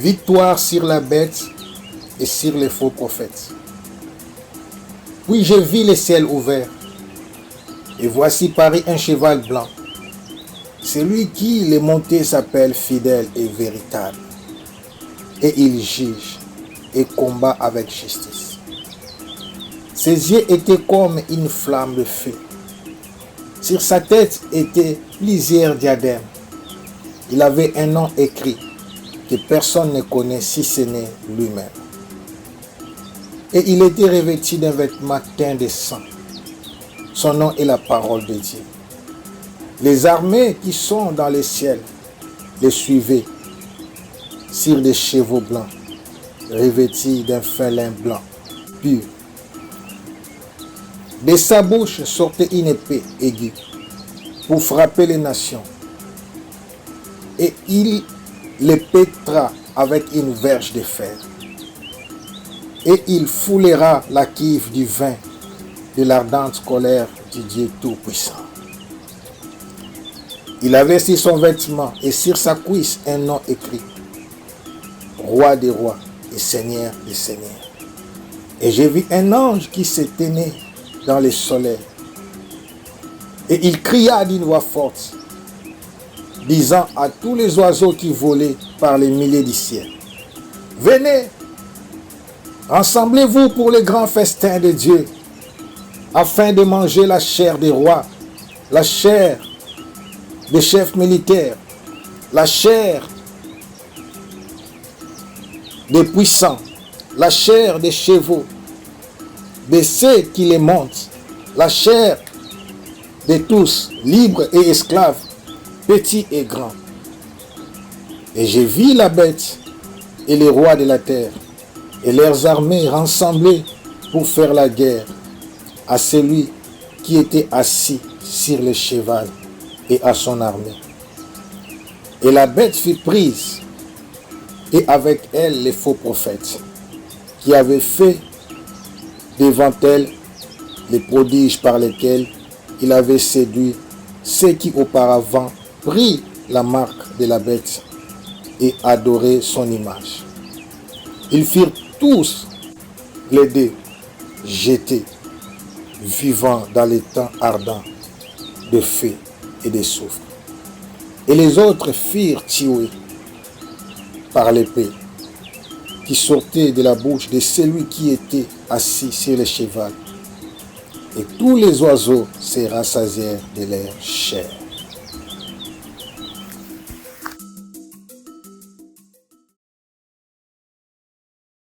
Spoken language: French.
victoire sur la bête et sur les faux prophètes. Puis je vis le ciel ouvert, et voici parut un cheval blanc. Celui qui l'est monté s'appelle fidèle et véritable, et il juge et combat avec justice. Ses yeux étaient comme une flamme de feu. Sur sa tête étaient plusieurs diadèmes. Il avait un nom écrit que personne ne connaît si ce n'est lui-même. Et il était revêtu d'un vêtement teint de sang. Son nom est la parole de Dieu. Les armées qui sont dans le ciel le suivaient sur des chevaux blancs, revêtus d'un fin lin blanc pur. De sa bouche sortait une épée aiguë pour frapper les nations. Et il les pétra avec une verge de fer. Et il foulera la cuve du vin de l'ardente colère du Dieu Tout-Puissant. Il avait sur son vêtement et sur sa cuisse un nom écrit: Roi des rois et Seigneur des seigneurs. Et j'ai vu un ange qui se tenait dans le soleil. Et il cria d'une voix forte, disant à tous les oiseaux qui volaient par les milliers du ciel: Venez, rassemblez-vous pour le grand festin de Dieu, afin de manger la chair des rois, la chair des chefs militaires, la chair des puissants, la chair des chevaux, de ceux qui les montent, la chair de tous, libres et esclaves, petits et grands. Et j'ai vu la bête et les rois de la terre et leurs armées rassemblées pour faire la guerre à celui qui était assis sur le cheval et à son armée. Et la bête fut prise, et avec elle les faux prophètes, qui avaient fait devant elle les prodiges par lesquels il avait séduit ceux qui auparavant prit la marque de la bête et adoraient son image. Ils furent tous les deux jetés vivants dans les temps ardents de feu et de soufre. Et les autres furent tués par l'épée qui sortait de la bouche de celui qui était assis sur le cheval. Et tous les oiseaux se rassasièrent de leur chair.